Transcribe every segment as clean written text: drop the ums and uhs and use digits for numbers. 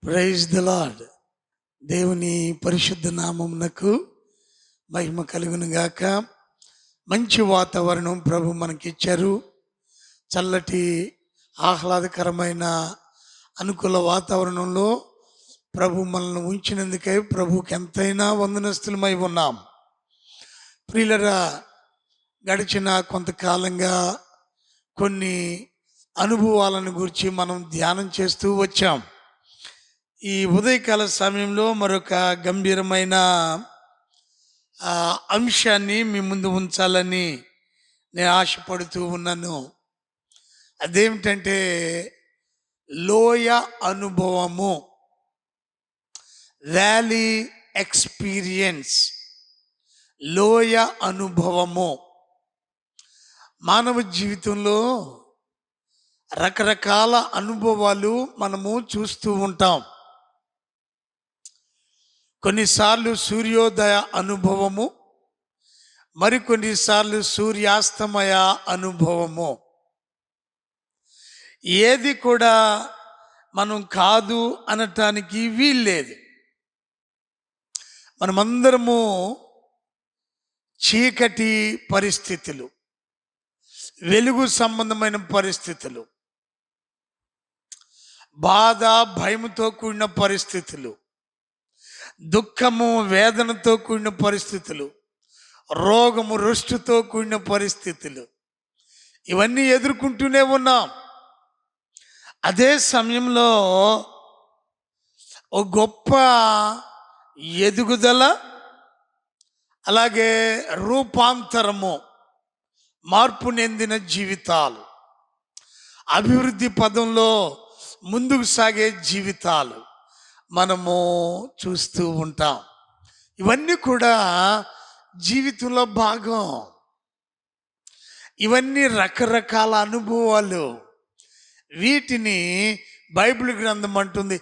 Praise the lord. దేవుని పరిశుద్ధ నామమునకు మహిమ కలుగును గాక. మంచి వాతావరణం ప్రభు మనకిచ్చారు. చల్లటి ఆహ్లాదకరమైన అనుకూల వాతావరణంలో ప్రభు మనల్ని ఉంచినందుకై ప్రభుకి ఎంతైనా వందనస్తులమై ఉన్నాం. ప్రియులరా, గడిచిన కొంతకాలంగా కొన్ని అనుభవాలను గురించి మనం ధ్యానం చేస్తూ వచ్చాం. ఈ ఉదయకాల సమయంలో మరొక గంభీరమైన అంశాన్ని మీ ముందు ఉంచాలని నేను ఆశపడుతూ ఉన్నాను. అదేమిటంటే లోయ అనుభవము, వ్యాలీ ఎక్స్పీరియన్స్. లోయ అనుభవము. మానవ జీవితంలో రకరకాల అనుభవాలు మనము చూస్తూ ఉంటాం. కొన్నిసార్లు సూర్యోదయ అనుభవము, మరికొన్నిసార్లు సూర్యాస్తమయ అనుభవము. ఏది కూడా మనం కాదు అనటానికి వీల్లేదు. మనమందరము చీకటి పరిస్థితులు, వెలుగు సంబంధమైన పరిస్థితులు, బాధ భయముతో కూడిన పరిస్థితులు, దుఃఖము వేదనతో కూడిన పరిస్థితులు, రోగము రుష్టుతో కూడిన పరిస్థితులు, ఇవన్నీ ఎదుర్కొంటూనే ఉన్నాం. అదే సమయంలో ఒక గొప్ప ఎదుగుదల, అలాగే రూపాంతరము, మార్పు చెందిన జీవితాలు, అభివృద్ధి పదంలో ముందుకు సాగే జీవితాలు మనము చూస్తూ ఉంటాం. ఇవన్నీ కూడా జీవితంలో భాగం. ఇవన్నీ రకరకాల అనుభవాలు. వీటిని బైబిల్ గ్రంథం అంటుంది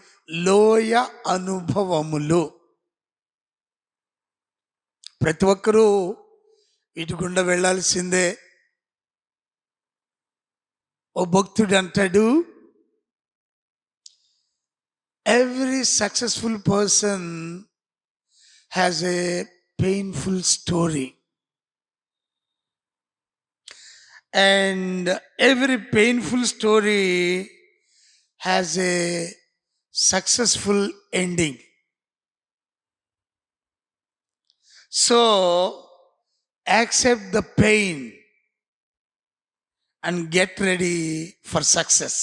లోయ అనుభవములు. ప్రతి ఒక్కరూ వీటి గుండా వెళ్ళాల్సిందే. ఓ భక్తుడు అంటాడు, every successful person has a painful story, and every painful story has a successful ending. So accept the pain and get ready for success.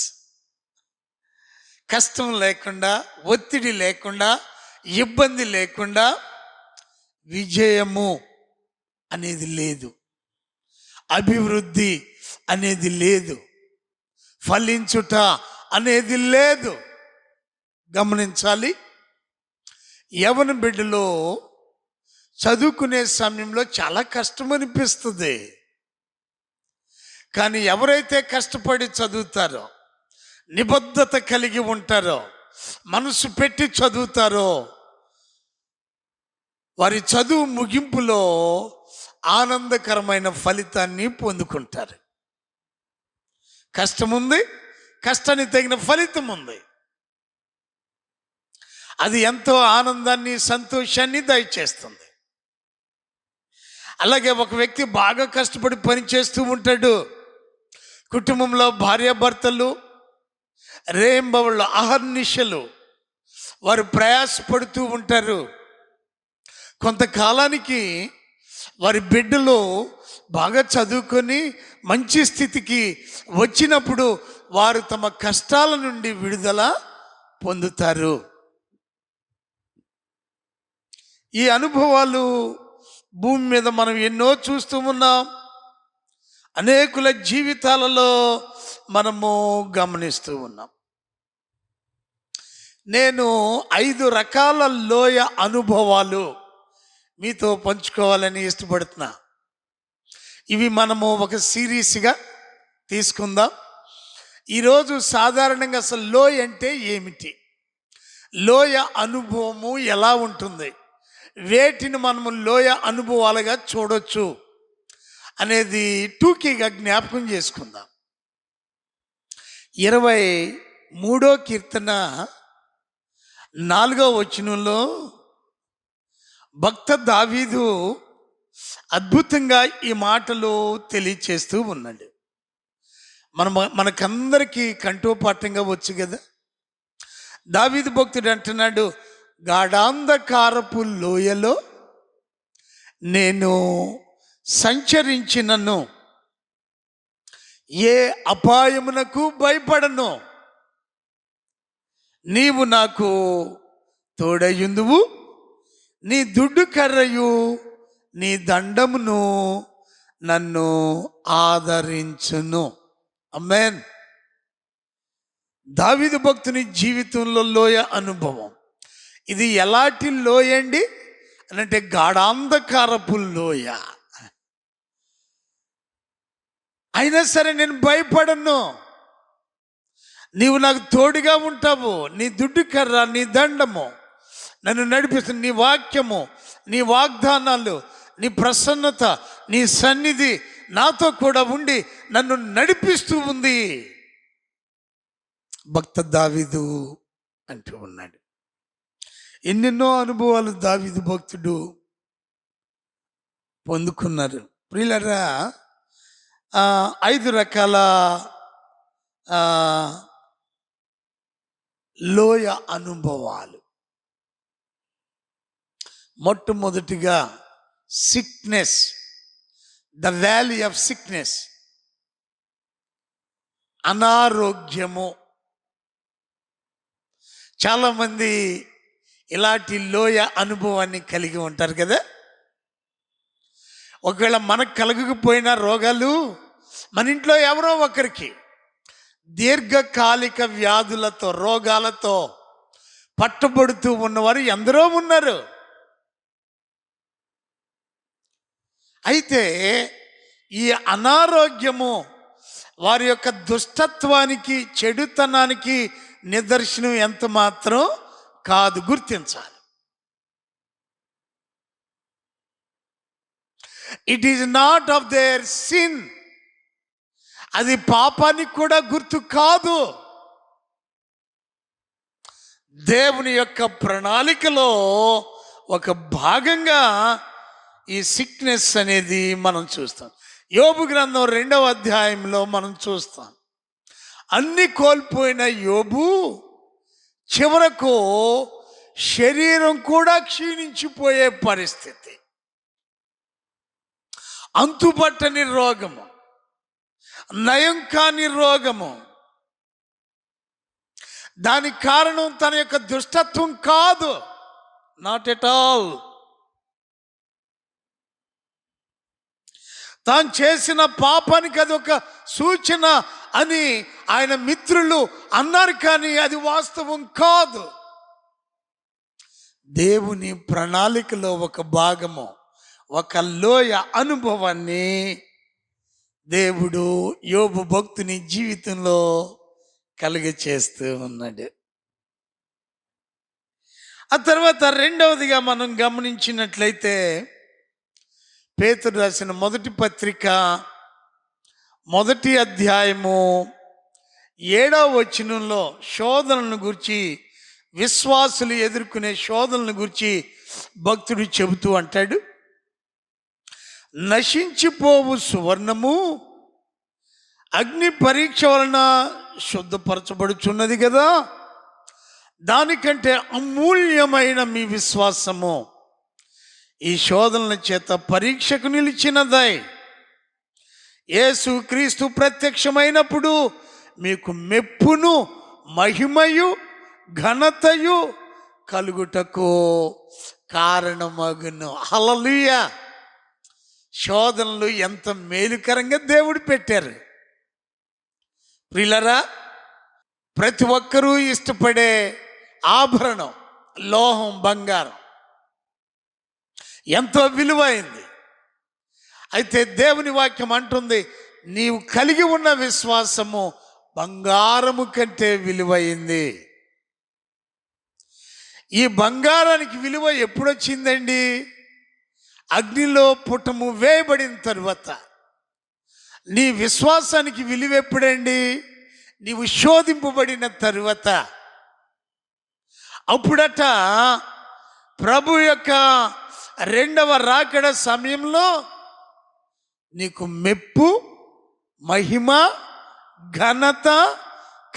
కష్టం లేకుండా, ఒత్తిడి లేకుండా, ఇబ్బంది లేకుండా విజయము అనేది లేదు, అభివృద్ధి అనేది లేదు, ఫలించుట అనేది లేదు. గమనించాలి. యవ్వన బిడ్డలో చదువుకునే సమయంలో చాలా కష్టం అనిపిస్తుంది. కానీ ఎవరైతే కష్టపడి చదువుతారో, నిబద్ధత కలిగి ఉంటారో, మనసు పెట్టి చదువుతారో, వారి చదువు ముగింపులో ఆనందకరమైన ఫలితాన్ని పొందుకుంటారు. కష్టం ఉంది, కష్టానికి తగిన ఫలితం ఉంది. అది ఎంతో ఆనందాన్ని, సంతోషాన్ని దయచేస్తుంది. అలాగే ఒక వ్యక్తి బాగా కష్టపడి పని చేస్తూ ఉంటాడు. కుటుంబంలో భార్యాభర్తలు రేంబవళ్ళు, అహర్నిశలు వారు ప్రయాసపడుతూ ఉంటారు. కొంతకాలానికి వారి బిడ్డలు బాగా చదువుకొని మంచి స్థితికి వచ్చినప్పుడు వారు తమ కష్టాల నుండి విడుదల పొందుతారు. ఈ అనుభవాలు భూమి మీద మనం ఎన్నో చూస్తూ ఉన్నాం. అనేకుల జీవితాలలో మనము గమనిస్తూ ఉన్నాం. నేను 5 రకాల లోయ అనుభవాలు మీతో పంచుకోవాలని ఇష్టపడుతున్నా. ఇవి మనము ఒక సిరీస్గా తీసుకుందాం. ఈరోజు సాధారణంగా అసలు లోయ అంటే ఏమిటి, లోయ అనుభవము ఎలా ఉంటుంది, వేటిని మనము లోయ అనుభవాలుగా చూడొచ్చు అనేది టూకీగా జ్ఞాపకం చేసుకుందాం. 23వ కీర్తన 4వ వచనంలో భక్త దావీదు అద్భుతంగా ఈ మాటలు తెలియచేస్తూ ఉన్నాడు. మనకందరికీ కంఠోపాఠంగా వచ్చు కదా. దావీదు భక్తుడు అంటున్నాడు, గాఢాంధకారపు లోయలో నేను సంచరించినను ఏ అపాయమునకు భయపడను, నీవు నాకు తోడయుందువు, నీ దుడ్డు కర్రయు నీ దండమును నన్ను ఆదరించును. ఆమేన్. దావీదు భక్తుని జీవితంలో లోయ అనుభవం. ఇది ఎలాంటి లోయ అండి అంటే గాఢాంధకారపు లోయ. అయినా సరే నేను భయపడను, నీవు నాకు తోడుగా ఉంటావు, నీ దుడ్డు కర్ర నీ దండము నన్ను నడిపిస్తుంది, నీ వాక్యము నీ వాగ్దానాలు నీ ప్రసన్నత నీ సన్నిధి నాతో కూడా ఉండి నన్ను నడిపిస్తూ ఉంది. భక్త దావీదు అంటూ ఉన్నాడు. ఎన్నెన్నో అనుభవాలు దావీదు భక్తుడు పొందుకున్నారు. ప్రియులారా, 5 రకాల లోయ అనుభవాలు. మొట్టమొదటిగా sickness, the valley of sickness, అనారోగ్యము. చాలామంది ఇలాంటి లోయ అనుభవాన్ని కలిగి ఉంటారు కదా. ఒకవేళ మనకు కలగకపోయినా రోగాలు మన ఇంట్లో ఎవరో ఒకరికి దీర్ఘకాలిక వ్యాధులతో రోగాలతో పట్టుబడుతూ ఉన్నవారు ఎందరో ఉన్నారు. అయితే ఈ అనారోగ్యము వారి యొక్క దుష్టత్వానికి చెడుతనానికి నిదర్శనం ఎంత మాత్రం కాదు, గుర్తించాలి. It is not of their sin, అది పాపానికి కూడా గుర్తు కాదు. దేవుని యొక్క ప్రణాళికలో ఒక భాగంగా ఈ సిక్నెస్ అనేది మనం చూస్తాం. యోబు గ్రంథం 2వ అధ్యాయంలో మనం చూస్తాం. అన్ని కోల్పోయిన యోబు చివరకు శరీరం కూడా క్షీణించిపోయే పరిస్థితి, అంతుపట్టని రోగము, నయం కాని రోగము. దానికి కారణం తన యొక్క దుష్టత్వం కాదు, నాట్ ఎట్ ఆల్. తాను చేసిన పాపానికి అది ఒక సూచన అని ఆయన మిత్రులు అన్నారు, కానీ అది వాస్తవం కాదు. దేవుని ప్రణాళికలో ఒక భాగము, ఒక లోయ అనుభవాన్ని దేవుడు యోబు భక్తుని జీవితంలో కలిగచేస్తూ ఉన్నాడు. ఆ తర్వాత రెండవదిగా మనం గమనించినట్లయితే పేతురు రాసిన మొదటి పత్రిక 1వ అధ్యాయము 7వ వచనంలో శోధనలను గురించి, విశ్వాసులు ఎదుర్కొనే శోధనలను గురించి భక్తుడు చెబుతూ అంటాడు, నశించిపోవు సువర్ణము అగ్ని పరీక్ష వలన శుద్ధపరచబడుచున్నది కదా, దానికంటే అమూల్యమైన మీ విశ్వాసము ఈ శోధనల చేత పరీక్షకు నిలిచినదై యేసు క్రీస్తు ప్రత్యక్షమైనప్పుడు మీకు మెప్పును మహిమయు ఘనతయు కలుగుటకు కారణమగును. హల్లెలూయా. శోధనలు ఎంత మేలుకరంగా దేవుడు పెట్టారు. ప్రియులారా, ప్రతి ఒక్కరూ ఇష్టపడే ఆభరణం లోహం, బంగారం ఎంతో విలువైంది. అయితే దేవుని వాక్యం అంటుంది, నీవు కలిగి ఉన్న విశ్వాసము బంగారము కంటే విలువైంది. ఈ బంగారానికి విలువ ఎప్పుడొచ్చిందండి? అగ్నిలో పుటము వేయబడిన తరువాత. నీ విశ్వాసానికి విలువ ఎప్పుడండి? నీవు శోధింపబడిన తరువాత. అప్పుడట ప్రభు యొక్క రెండవ రాకడ సమయంలో నీకు మెప్పు, మహిమ, ఘనత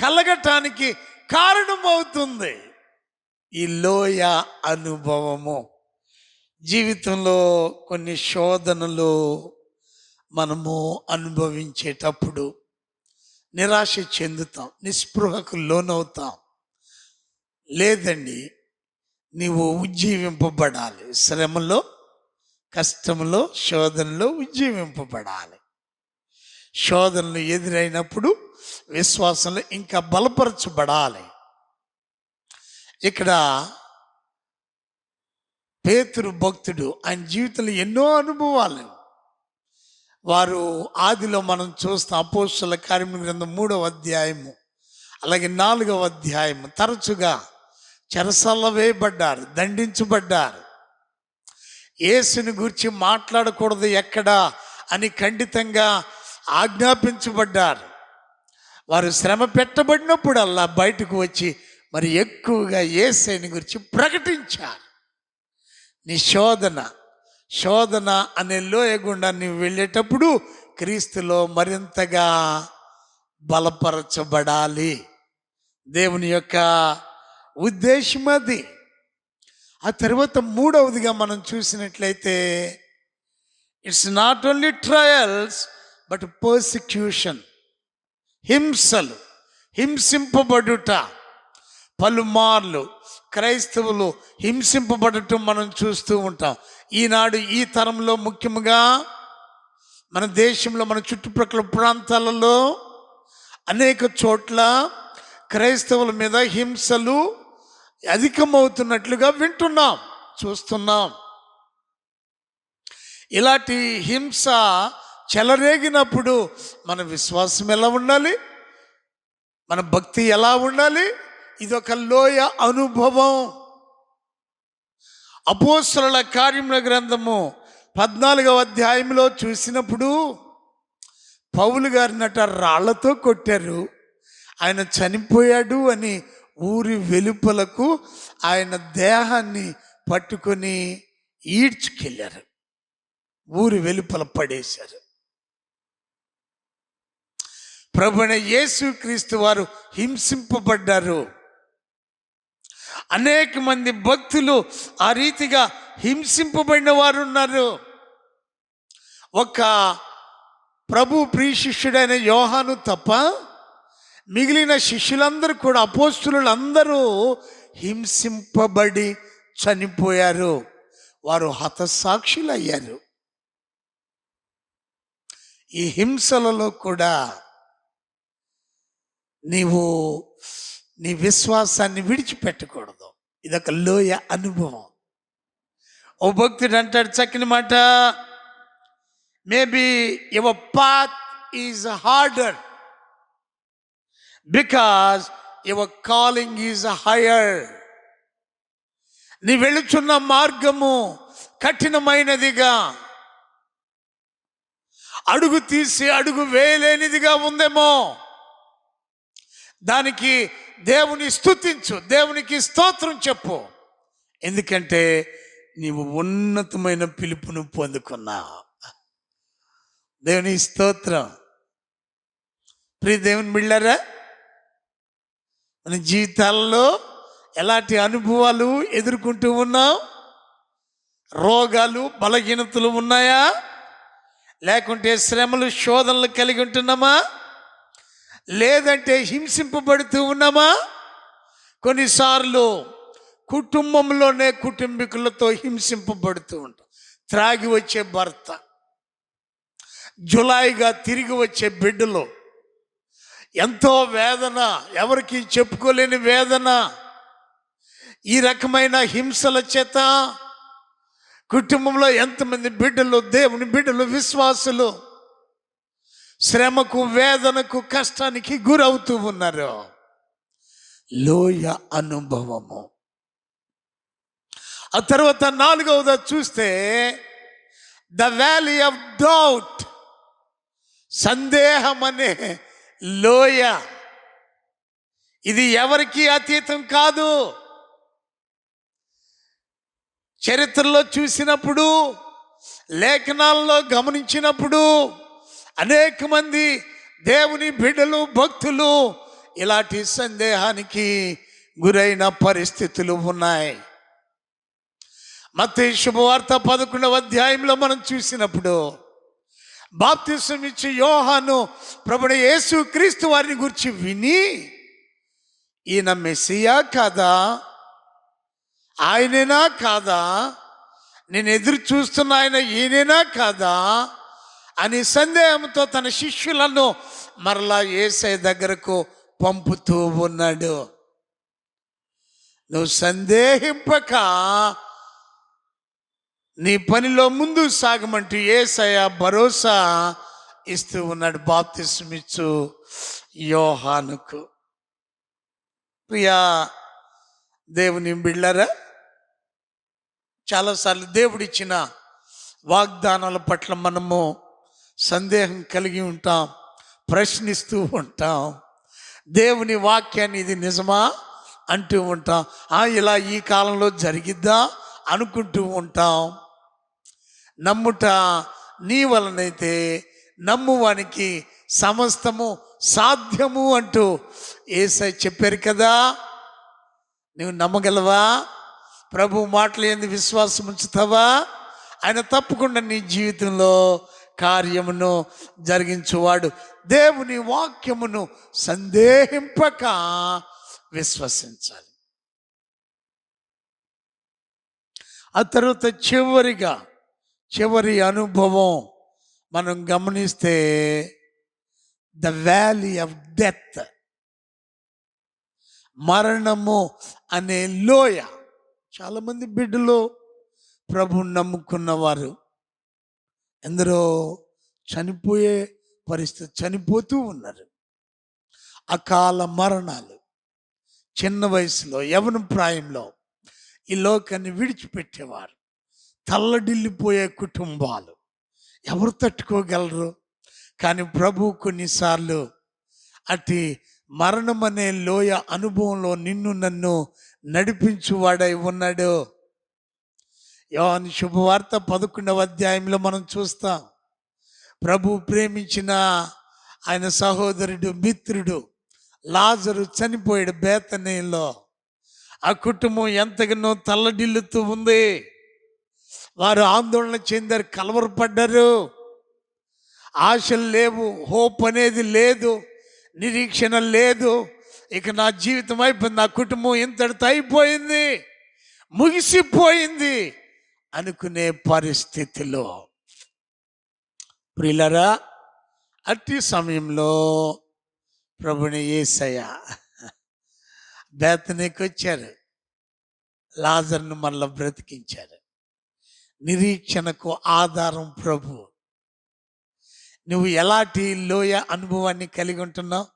కలగటానికి కారణమవుతుంది ఈ లోయ అనుభవము. జీవితంలో కొన్ని శోధనలు మనము అనుభవించేటప్పుడు నిరాశ చెందుతాం, నిస్పృహకు లోనవుతాం. లేదండి, నీవు ఉజ్జీవింపబడాలి. శ్రమలో, కష్టంలో, శోధనలో ఉజ్జీవింపబడాలి. శోధనలు ఎదురైనప్పుడు విశ్వాసంలో ఇంకా బలపరచబడాలి. ఇక్కడ పేతురు భక్తుడు, ఆయన జీవితంలో ఎన్నో అనుభవాలు. వారు ఆదిలో మనం చూస్తాం, అపోస్తలుల కార్యముల గ్రంథం 3వ అధ్యాయము అలాగే 4వ అధ్యాయము తరచుగా చెరసాలలో వేయబడ్డారు, దండించబడ్డారు. యేసుని గురించి మాట్లాడకూడదు ఎక్కడా అని ఖండితంగా ఆజ్ఞాపించబడ్డారు. వారు శ్రమ పెట్టబడినప్పుడల్లా బయటకు వచ్చి మరి ఎక్కువగా యేసుని గురించి ప్రకటించారు. నీ శోధన అనే లోయ గుండా నీవు వెళ్ళేటప్పుడు క్రీస్తులో మరింతగా బలపరచబడాలి. దేవుని యొక్క ఉద్దేశం అది. ఆ తర్వాత మూడవదిగా మనం చూసినట్లయితే, it's not only trials but persecution. హింసలు, హింసింపబడుట. పలుమార్లు క్రైస్తవులు హింసింపబడటం మనం చూస్తూ ఉంటాం. ఈనాడు ఈ తరంలో ముఖ్యంగా మన దేశంలో, మన చుట్టుప్రక్కల ప్రాంతాలలో అనేక చోట్ల క్రైస్తవుల మీద హింసలు అధికమవుతున్నట్లుగా వింటున్నాం, చూస్తున్నాం. ఇలాంటి హింస చెలరేగినప్పుడు మన విశ్వాసం ఎలా ఉండాలి, మన భక్తి ఎలా ఉండాలి? ఇదొక లోయ అనుభవం. అపోస్తలుల కార్యముల గ్రంథము 14వ అధ్యాయంలో చూసినప్పుడు పౌలు గారినట రాళ్లతో కొట్టారు. ఆయన చనిపోయాడు అని ఊరి వెలుపలకు ఆయన దేహాన్ని పట్టుకొని ఈడ్చుకెళ్ళారు, ఊరి వెలుపల పడేశారు. ప్రభువైన యేసుక్రీస్తు వారు హింసింపబడ్డారు. అనేక మంది భక్తులు ఆ రీతిగా హింసింపబడిన వారు ఉన్నారు. ఒక ప్రభు ప్రియ శిష్యుడైన యోహాను తప్ప మిగిలిన శిష్యులందరూ కూడా, అపోస్తులందరూ హింసింపబడి చనిపోయారు. వారు హతసాక్షులు అయ్యారు. ఈ హింసలలో కూడా నీవు నీ విశ్వాసాన్ని విడిచిపెట్టకూడదు. ఇదొక లోయ అనుభవం. ఓ భక్తుడు అంటాడు చక్కని మాట, maybe your path is harder because your calling is hire. నీ వెళుచున్న మార్గము కఠినమైనదిగా, అడుగు తీసి అడుగు వేయలేనిదిగా ఉందేమో. దానికి దేవుని స్తుతించు, దేవునికి స్తోత్రం చెప్పు. ఎందుకంటే నీవు ఉన్నతమైన పిలుపును పొందుకున్నావు. దేవుని స్తోత్రం. ప్రియ దేవుని బిడ్డలారా, మన జీవితాల్లో ఎలాంటి అనుభవాలు ఎదుర్కొంటూ ఉన్నాం? రోగాలు, బలహీనతలు ఉన్నాయా? లేకుంటే శ్రమలు, శోధనలు కలిగి ఉంటున్నామా? లేదంటే హింసింపబడుతూ ఉన్నామా? కొన్నిసార్లు కుటుంబంలోనే కుటుంబీకులతో హింసింపబడుతూ ఉంటాం. త్రాగి వచ్చే భర్త, జులాయిగా తిరిగి వచ్చే బిడ్డలు, ఎంతో వేదన, ఎవరికి చెప్పుకోలేని వేదన. ఈ రకమైన హింసల చేత కుటుంబంలో ఎంతమంది బిడ్డలు, దేవుని బిడ్డలు, విశ్వాసులు శ్రమకు, వేదనకు, కష్టానికి గురవుతూ ఉన్నారు. లోయ అనుభవము. ఆ తర్వాత 4వది చూస్తే ద వ్యాలీ ఆఫ్ డౌట్, సందేహం అనే లోయ. ఇది ఎవరికి అతీతం కాదు. చరిత్రలో చూసినప్పుడు, లేఖనాల్లో గమనించినప్పుడు అనేక మంది దేవుని బిడ్డలు, భక్తులు ఇలాంటి సందేహానికి గురైన పరిస్థితులు ఉన్నాయి. మత్తయి శుభవార్త 11వ అధ్యాయంలో మనం చూసినప్పుడు బాప్తిసం ఇచ్చి యోహాను ప్రభువైన యేసు క్రీస్తు వారిని గురించి విని, ఈయన మెస్సియా కాదా, ఆయనేనా కాదా, నేను ఎదురు చూస్తున్న ఆయన ఈయనేనా కాదా అని సందేహంతో తన శిష్యులను మరలా యేసయ్య దగ్గరకు పంపుతూ ఉన్నాడు. నువ్వు సందేహింపక నీ పనిలో ముందు సాగమంటూ యేసయ్య భరోసా ఇస్తూ ఉన్నాడు బాప్తిసం ఇచ్చు యోహానుకు. ప్రియా దేవుని బిళ్ళరా, చాలాసార్లు దేవుడిచ్చిన వాగ్దానాల పట్ల మనము సందేహం కలిగి ఉంటాం, ప్రశ్నిస్తూ ఉంటాం. దేవుని వాక్యాన్ని ఇది నిజమా అంటూ ఉంటాం. ఇలా ఈ కాలంలో జరిగిద్దా అనుకుంటూ ఉంటాం. నమ్ముట నీ వలనైతే నమ్మువానికి సమస్తము సాధ్యము అంటూ యేసయ్య చెప్పారు కదా. నువ్వు నమ్మగలవా? ప్రభు మాటలు ఏంది విశ్వాసం ఉంచుతావా? ఆయన తప్పకుండా నీ జీవితంలో కార్యమును జరిగించువాడు. దేవుని వాక్యమును సందేహింపక విశ్వసించాలి. ఆ తర్వాత చివరి అనుభవం మనం గమనిస్తే ద వ్యాలీ ఆఫ్ డెత్, మరణము అనే లోయ. చాలామంది బిడ్డలు ప్రభువుని నమ్ముకున్నవారు ఎందరో చనిపోయే పరిస్థితి, చనిపోతూ ఉన్నారు. అకాల మరణాలు, చిన్న వయసులో, యవ్వన ప్రాయంలో ఈ లోకాన్ని విడిచిపెట్టేవారు, తల్లడిల్లిపోయే కుటుంబాలు ఎవరు తట్టుకోగలరు? కానీ ప్రభు కొన్నిసార్లు అటు మరణం అనే లోయ అనుభవంలో నిన్ను నన్ను నడిపించువాడై ఉన్నాడు. యోహాను శుభవార్త 11వ అధ్యాయంలో మనం చూస్తాం. ప్రభు ప్రేమించిన ఆయన సహోదరుడు, మిత్రుడు లాజరు చనిపోయాడు బేతనీలో. ఆ కుటుంబం ఎంతగానో తల్లడిల్లుతూ ఉంది. వారు ఆందోళన చెందారు, కలవరపడ్డారు. ఆశలు లేవు, హోప్ అనేది లేదు, నిరీక్షణ లేదు. ఇక నా జీవితం అయిపోయింది, నా కుటుంబం ఇంతటితో అయిపోయింది, ముగిసిపోయింది అనుకునే పరిస్థితిలో ప్రియులారా, అట్టి సమయంలో ప్రభుని యేసయ్య బేతనీకి వచ్చారు. లాజరును మళ్ళా బ్రతికించారు. నిరీక్షణకు ఆధారం ప్రభు. నువ్వు ఎలాంటి లోయ అనుభవాన్ని కలిగి ఉంటున్నావు?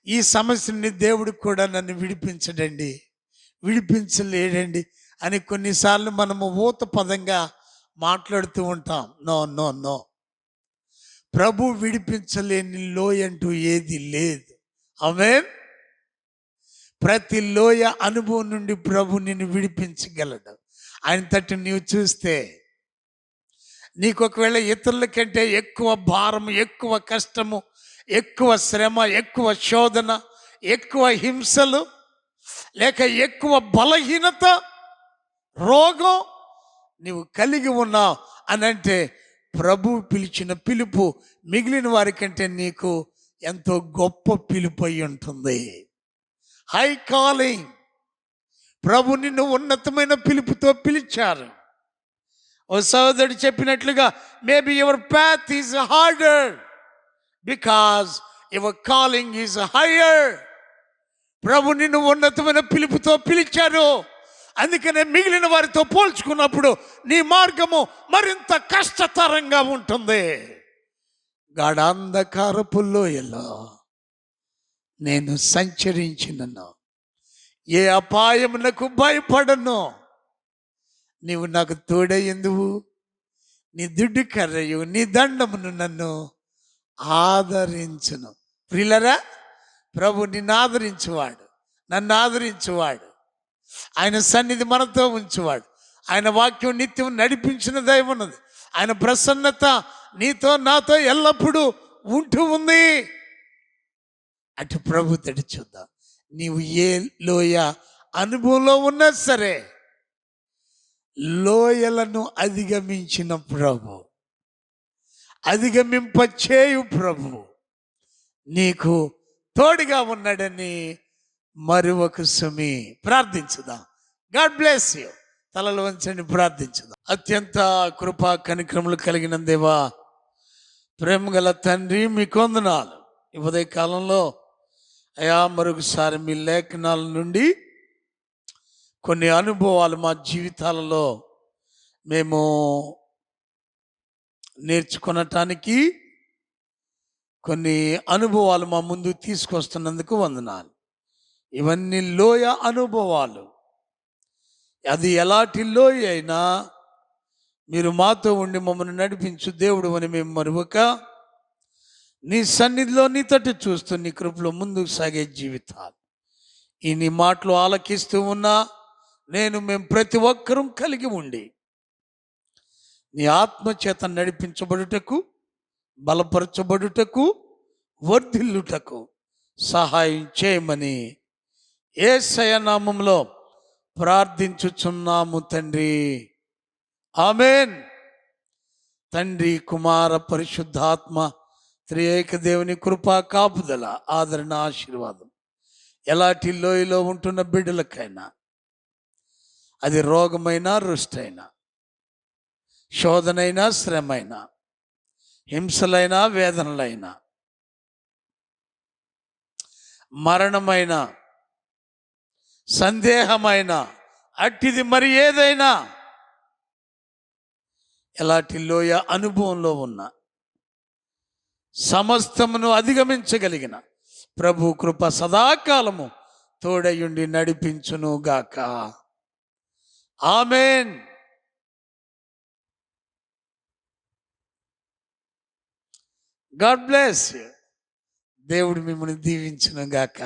ఈ సమస్యని దేవుడు కూడా నన్ను విడిపించడండి, విడిపించలేడండి అని కొన్నిసార్లు మనము ఊత పదంగా మాట్లాడుతూ ఉంటాం. నో నో నో, ప్రభు విడిపించలేని లోయ అంటూ ఏది లేదు. ఆమేన్. ప్రతి లోయ అనుభవం నుండి ప్రభు నిన్ను విడిపించగలడు. ఆయన తట్టు నీవు చూస్తే నీకు ఒకవేళ ఇతరుల కంటే ఎక్కువ భారం, ఎక్కువ కష్టము, ఎక్కువ శ్రమ, ఎక్కువ శోధన, ఎక్కువ హింసలు, లేక ఎక్కువ బలహీనత, రోగం నీవు కలిగి ఉన్నావు అని అంటే ప్రభు పిలిచిన పిలుపు మిగిలిన వారి కంటే నీకు ఎంతో గొప్ప పిలుపు అయి ఉంటుంది. High calling. ప్రభు నిన్ను ఉన్నతమైన పిలుపుతో పిలిచారు. ఓ సహోదరుడు చెప్పినట్లుగా, maybe your path is harder because your calling is higher. ప్రభు నిన్ను ఉన్నతమైన పిలుపుతో పిలిచారు, అందుకనే మిగిలిన వారితో పోల్చుకున్నప్పుడు నీ మార్గము మరింత కష్టతరంగా ఉంటుంది. గాఢాంధకారపు లోయలో నేను సంచరించినను, ఏ అపాయమునకు భయపడను. నీవు నాకు తోడయ్యందువు, నీ దుడ్డు కర్రయు నీ దండమును నన్ను ఆదరించును. ప్రియులరా, ప్రభు నిన్ను ఆదరించువాడు, నన్ను ఆదరించువాడు, ఆయన సన్నిధి మనతో ఉంచువాడు. ఆయన వాక్యం నిత్యం నడిపించిన దైవం ఉన్నది. ఆయన ప్రసన్నత నీతో నాతో ఎల్లప్పుడూ ఉంటూ ఉంది. అటు ప్రభు తడి చూద్దాం. నీవు ఏ లోయ అనుభవంలో ఉన్నా సరే, లోయలను అధిగమించిన ప్రభు, అధిగమింపచేయు ప్రభు నీకు తోడుగా ఉన్నాడని మరొక సుమి ప్రార్థించుదాం. God bless you. తలలు వంచండి, ప్రార్థించుదాం. అత్యంత కృపా కనిక్రములు కలిగిన దేవా, ప్రేమ గల తండ్రి, మీకు వందనాలు. ఈ ఉదయ కాలంలో అయా మరొకసారి మీ లేఖనాల నుండి కొన్ని అనుభవాలు మా జీవితాలలో మేము నేర్చుకొనటానికి కొన్ని అనుభవాలు మా ముందు తీసుకొస్తున్నందుకు వందనాలు. ఇవన్నీ లోయ అనుభవాలు. అది ఎలాంటి లోయ అయినా మీరు మాతో ఉండి మమ్మల్ని నడిపించు దేవుడు అని మేము మరువక నీ సన్నిధిలో నీ తట్టు చూస్తూ నీ కృపలో ముందుకు సాగే జీవితాలు ఈ నీ మాటలు ఆలకిస్తూ ఉన్నా మేము ప్రతి ఒక్కరూ కలిగి ఉండి నీ ఆత్మచేత నడిపించబడుటకు, బలపరచబడుటకు, వర్ధిల్లుటకు సహాయం చేయమని యేసయ్య నామములో ప్రార్థించుచున్నాము తండ్రి. ఆమేన్. తండ్రి, కుమార, పరిశుద్ధాత్మ త్రియేక దేవుని కృపా కాపుదల, ఆదరణ, ఆశీర్వాదం ఎలాంటి లోయలో ఉంటున్న బిడ్డలకైనా, అది రోగమైనా, రుష్టైనా, శోధనైనా, శ్రమైనా, హింసలైనా, వేదనలైనా, మరణమైన, సందేహమైన, అట్టిది మరి ఏదైనా, ఎలాంటి లోయ అనుభవంలో ఉన్న సమస్తమును అధిగమించగలిగిన ప్రభు కృప సదాకాలము తోడయుండి నడిపించును గాక. ఆమేన్. God bless you. దేవుడు మిమ్మల్ని దీవించును గాక.